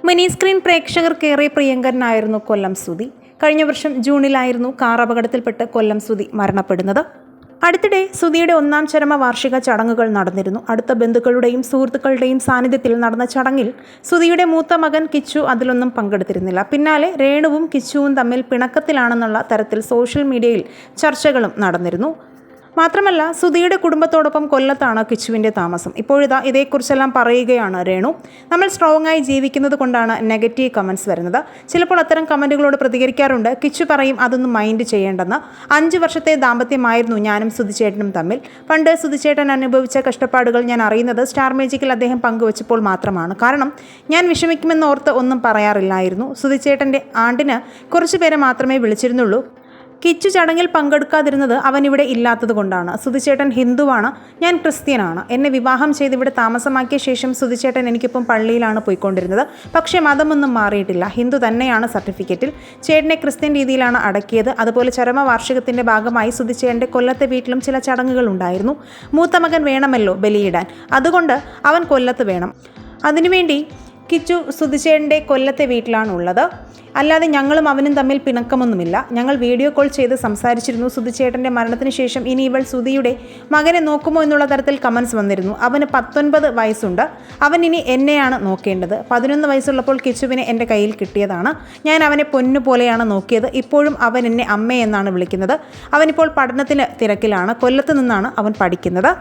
Mini screen പ്രേക്ഷകർക്കേറെ പ്രിയങ്കരനായിരുന്നു Kollam Sudhi. കഴിഞ്ഞ വർഷം ജൂണിലായിരുന്നു car അപകടത്തിൽപ്പെട്ട് കൊല്ലം സുധി മരണപ്പെടുന്നത്. അടുത്തിടെ സുധിയുടെ 1-ാം ചരമവാർഷിക ചടങ്ങുകൾ നടന്നിരുന്നു. അടുത്ത ബന്ധുക്കളുടെയും സുഹൃത്തുക്കളുടെയും സാന്നിധ്യത്തിൽ നടന്ന ചടങ്ങിൽ സുധിയുടെ മൂത്ത മകൻ കിച്ചു അതിലൊന്നും പങ്കെടുത്തിരുന്നില്ല. പിന്നാലെ രേണുവും കിച്ചുവും തമ്മിൽ പിണക്കത്തിലാണെന്നുള്ള തരത്തിൽ സോഷ്യൽ മീഡിയയിൽ ചർച്ചകളും നടന്നിരുന്നു. മാത്രമല്ല, സുധിയുടെ കുടുംബത്തോടൊപ്പം കൊല്ലത്താണ് കിച്ചുവിൻ്റെ താമസം. ഇപ്പോഴിതാ ഇതേക്കുറിച്ചെല്ലാം പറയുകയാണ് രേണു. നമ്മൾ സ്ട്രോങ് ആയി ജീവിക്കുന്നത് കൊണ്ടാണ് നെഗറ്റീവ് കമൻറ്റ്സ് വരുന്നത്. ചിലപ്പോൾ അത്തരം കമൻറ്റുകളോട് പ്രതികരിക്കാറുണ്ട്. കിച്ചു പറയും അതൊന്നും മൈൻഡ് ചെയ്യേണ്ടെന്ന്. 5 വർഷത്തെ ദാമ്പത്യമായിരുന്നു ഞാനും സുധിച്ചേട്ടനും തമ്മിൽ. പണ്ട് സുധിച്ചേട്ടൻ അനുഭവിച്ച കഷ്ടപ്പാടുകൾ ഞാൻ അറിയുന്നത് സ്റ്റാർ മേജിക്കിൽ അദ്ദേഹം പങ്കുവച്ചപ്പോൾ മാത്രമാണ്. കാരണം ഞാൻ വിഷമിക്കുമെന്നോർത്ത് ഒന്നും പറയാറില്ലായിരുന്നു. സുധിച്ചേട്ടൻ്റെ ആണ്ടിന് കുറച്ച് പേരെ മാത്രമേ വിളിച്ചിരുന്നുള്ളൂ. കിച്ചു ചടങ്ങിൽ പങ്കെടുക്കാതിരുന്നത് അവനിവിടെ ഇല്ലാത്തത് കൊണ്ടാണ്. സുധിച്ചേട്ടൻ ഹിന്ദുവാണ്, ഞാൻ ക്രിസ്ത്യനാണ്. എന്നെ വിവാഹം ചെയ്ത് ഇവിടെ താമസമാക്കിയ ശേഷം സുധിച്ചേട്ടൻ എനിക്കിപ്പം പള്ളിയിലാണ് പോയിക്കൊണ്ടിരുന്നത്. പക്ഷേ മതമൊന്നും മാറിയിട്ടില്ല. ഹിന്ദു തന്നെയാണ് സർട്ടിഫിക്കറ്റിൽ. ചേട്ടനെ ക്രിസ്ത്യൻ രീതിയിലാണ് അടക്കിയത്. അതുപോലെ ചരമവാർഷികത്തിൻ്റെ ഭാഗമായി സുധിച്ചേട്ടൻ്റെ കൊല്ലത്തെ വീട്ടിലും ചില ചടങ്ങുകൾ ഉണ്ടായിരുന്നു. മൂത്ത മകൻ വേണമല്ലോ ബലിയിടാൻ, അതുകൊണ്ട് അവൻ കൊല്ലത്ത് വേണം. അതിനുവേണ്ടി കിച്ചു സുധിച്ചേട്ടൻ്റെ കൊല്ലത്തെ വീട്ടിലാണുള്ളത്. അല്ലാതെ ഞങ്ങളും അവനും തമ്മിൽ പിണക്കമൊന്നുമില്ല. ഞങ്ങൾ വീഡിയോ കോൾ ചെയ്ത് സംസാരിച്ചിരുന്നു. സുധിച്ചേട്ടൻ്റെ മരണത്തിന് ശേഷം ഇനി ഇവൾ സുധിയുടെ മകനെ നോക്കുമോ എന്നുള്ള തരത്തിൽ കമൻസ് വന്നിരുന്നു. അവന് 19 വയസ്സുണ്ട്. അവൻ ഇനി എന്നെയാണ് നോക്കേണ്ടത്. 11 വയസ്സുള്ളപ്പോൾ കിച്ചുവിനെ എൻ്റെ കയ്യിൽ കിട്ടിയതാണ്. ഞാൻ അവനെ പൊന്നുപോലെയാണ് നോക്കിയത്. ഇപ്പോഴും അവൻ എന്നെ അമ്മയെന്നാണ് വിളിക്കുന്നത്. അവനിപ്പോൾ പഠനത്തിന് തിരക്കിലാണ്. കൊല്ലത്ത് നിന്നാണ് അവൻ പഠിക്കുന്നത്.